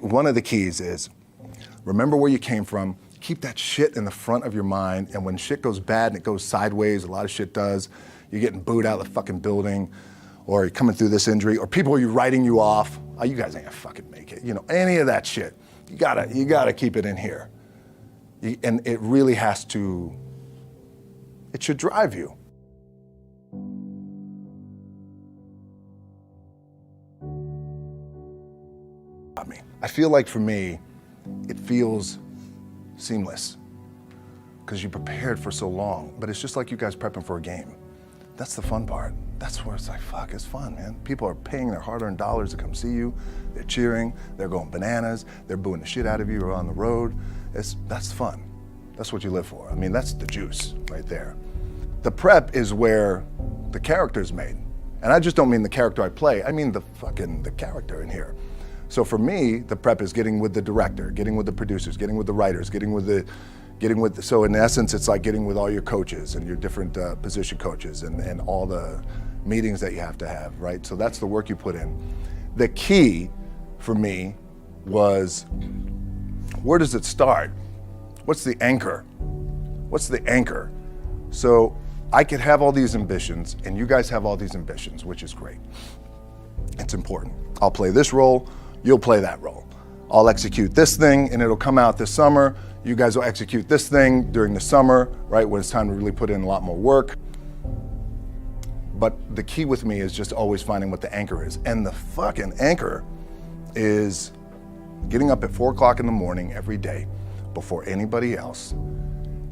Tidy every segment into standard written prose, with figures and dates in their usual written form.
One of the keys is remember where you came from, keep that shit in the front of your mind, and when shit goes bad and it goes sideways, a lot of shit does, you're getting booed out of the fucking building, or you're coming through this injury, or people are writing you off, oh, you guys ain't gonna fucking make it, any of that shit. You gotta keep it in here. And it really has to, it should drive you. I feel like for me, it feels seamless because you prepared for so long, but it's just like you guys prepping for a game. That's the fun part. That's where it's like, fuck, it's fun, man. People are paying their hard-earned dollars to come see you. They're cheering, they're going bananas, they're booing the shit out of you or on the road. That's fun. That's what you live for. I mean, that's the juice right there. The prep is where the character's made. And I just don't mean the character I play, I mean the character in here. So for me, the prep is getting with the director, getting with the producers, getting with the writers, so in essence, it's like getting with all your coaches and your different position coaches and all the meetings that you have to have, right? So that's the work you put in. The key for me was, where does it start? What's the anchor? What's the anchor? So I could have all these ambitions and you guys have all these ambitions, which is great. It's important. I'll play this role, you'll play that role. I'll execute this thing and it'll come out this summer. You guys will execute this thing during the summer, right? When it's time to really put in a lot more work. But the key with me is just always finding what the anchor is. And the fucking anchor is getting up at 4 o'clock in the morning every day before anybody else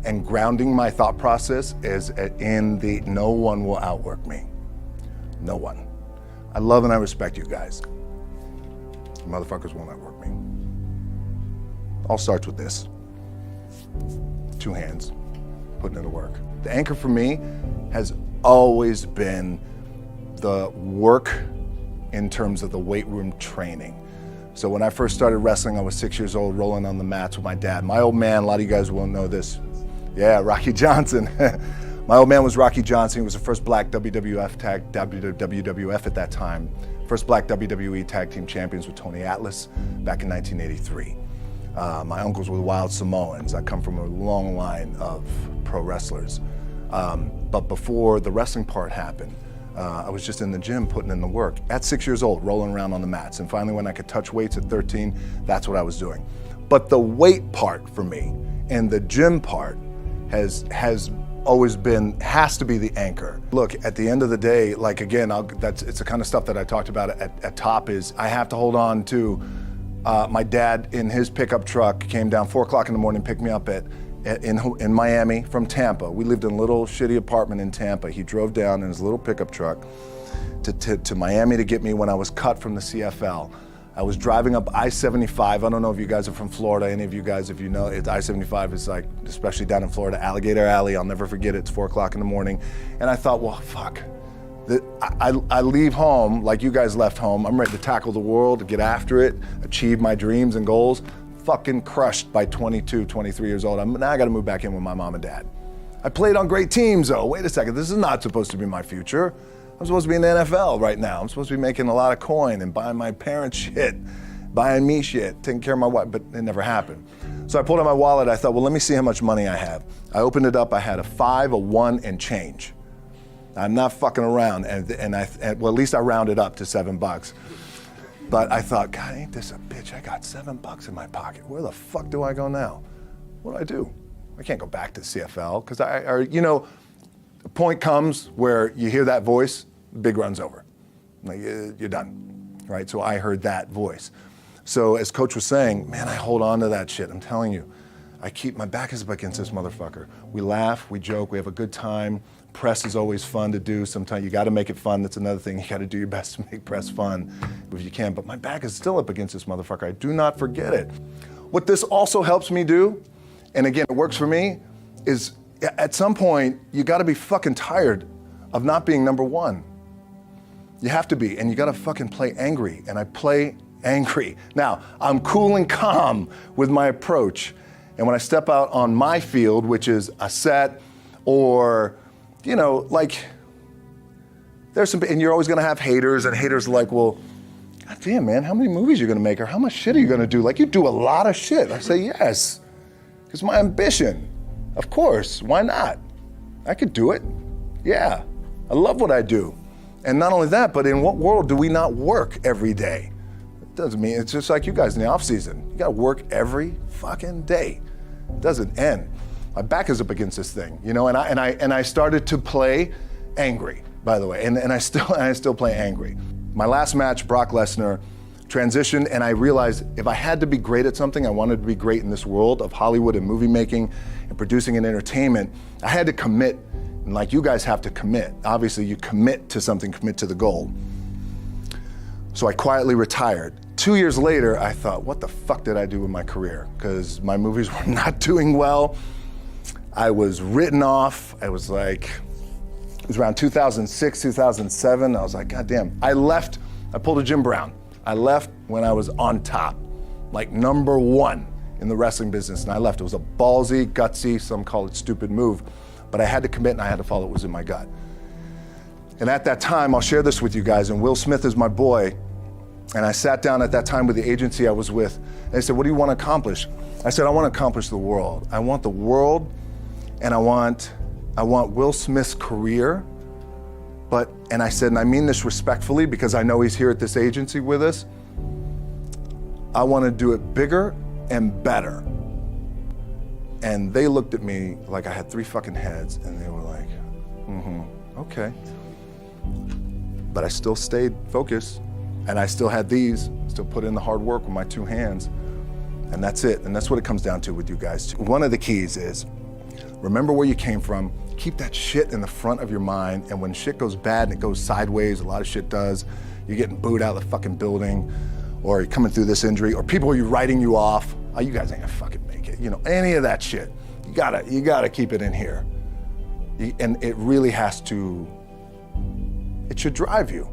and grounding my thought process is in the no one will outwork me. No one. I love and I respect you guys. You motherfuckers won't outwork me. All starts with this. 2 hands, putting in the work. The anchor for me has always been the work in terms of the weight room training. So when I first started wrestling, I was 6 years old, rolling on the mats with my dad. My old man, a lot of you guys won't know this. Yeah, Rocky Johnson. My old man was Rocky Johnson. He was the first black WWF at that time. First black WWE tag team champions with Tony Atlas back in 1983. My uncles were the Wild Samoans. I come from a long line of pro wrestlers. But before the wrestling part happened, I was just in the gym putting in the work. At 6 years old, rolling around on the mats. And finally when I could touch weights at 13, that's what I was doing. But the weight part for me and the gym part has always been, has to be the anchor. Look, at the end of the day, like again, it's the kind of stuff that I talked about at top is I have to hold on to my dad in his pickup truck came down 4 o'clock in the morning, picked me up in Miami from Tampa. We lived in a little shitty apartment in Tampa. He drove down in his little pickup truck to Miami to get me when I was cut from the CFL. I was driving up I-75. I don't know if you guys are from Florida, any of you guys, if you know, I-75 is like, especially down in Florida, Alligator Alley. I'll never forget it. It's 4 o'clock in the morning. And I thought, well, fuck. I leave home like you guys left home. I'm ready to tackle the world, to get after it, achieve my dreams and goals. Fucking crushed by 22, 23 years old. Now I gotta move back in with my mom and dad. I played on great teams though. Wait a second, this is not supposed to be my future. I'm supposed to be in the NFL right now. I'm supposed to be making a lot of coin and buying my parents shit, buying me shit, taking care of my wife, but it never happened. So I pulled out my wallet, I thought, well, let me see how much money I have. I opened it up, I had a 5, a 1, and change. I'm not fucking around, well, at least I rounded up to $7. But I thought, God, ain't this a bitch? I got $7 in my pocket. Where the fuck do I go now? What do? I can't go back to CFL, because the point comes where you hear that voice, big run's over. Like, you're done, right? So I heard that voice. So as Coach was saying, man, I hold on to that shit. I'm telling you, my back is up against this motherfucker. We laugh, we joke, we have a good time. Press is always fun to do. Sometimes you gotta make it fun. That's another thing. You gotta do your best to make press fun if you can. But my back is still up against this motherfucker. I do not forget it. What this also helps me do, and again, it works for me, is at some point, you gotta be fucking tired of not being number one. You have to be, and you gotta fucking play angry, and I play angry. Now, I'm cool and calm with my approach, and when I step out on my field, which is a set, or, like, there's some, and you're always gonna have haters, and haters are like, well, God damn, man, how many movies are you gonna make, or how much shit are you gonna do? Like, you do a lot of shit. I say, yes. It's my ambition. Of course, why not? I could do it. Yeah, I love what I do. And not only that, but in what world do we not work every day? It doesn't mean, it's just like you guys in the off season. You gotta work every fucking day. It doesn't end. My back is up against this thing, you know, and I started to play angry, by the way, and I still play angry. My last match, Brock Lesnar, transitioned, and I realized if I had to be great at something, I wanted to be great in this world of Hollywood and movie making and producing and entertainment, I had to commit, and like you guys have to commit. Obviously, you commit to something, commit to the goal. So I quietly retired. 2 years later, I thought, what the fuck did I do with my career? Because my movies were not doing well. I was written off. I was like, it was around 2006, 2007. I was like, God damn. I left, I pulled a Jim Brown. I left when I was on top, like #1 in the wrestling business, and I left. It was a ballsy, gutsy, some call it stupid move, but I had to commit and I had to follow what was in my gut. And at that time, I'll share this with you guys, and Will Smith is my boy, and I sat down at that time with the agency I was with, and they said, what do you want to accomplish? I said, I want to accomplish the world. I want the world, and I want Will Smith's career, and I said, and I mean this respectfully because I know he's here at this agency with us, I want to do it bigger and better. And they looked at me like I had 3 fucking heads, and they were like, okay. But I still stayed focused, and I still had still put in the hard work with my 2 hands, and that's it. And that's what it comes down to with you guys. One of the keys is, remember where you came from, keep that shit in the front of your mind, and when shit goes bad and it goes sideways, a lot of shit does, you're getting booed out of the fucking building, or you're coming through this injury, or people are writing you off, oh, you guys ain't gonna fucking make it, you know, any of that shit. You gotta keep it in here. And it really has to, it should drive you.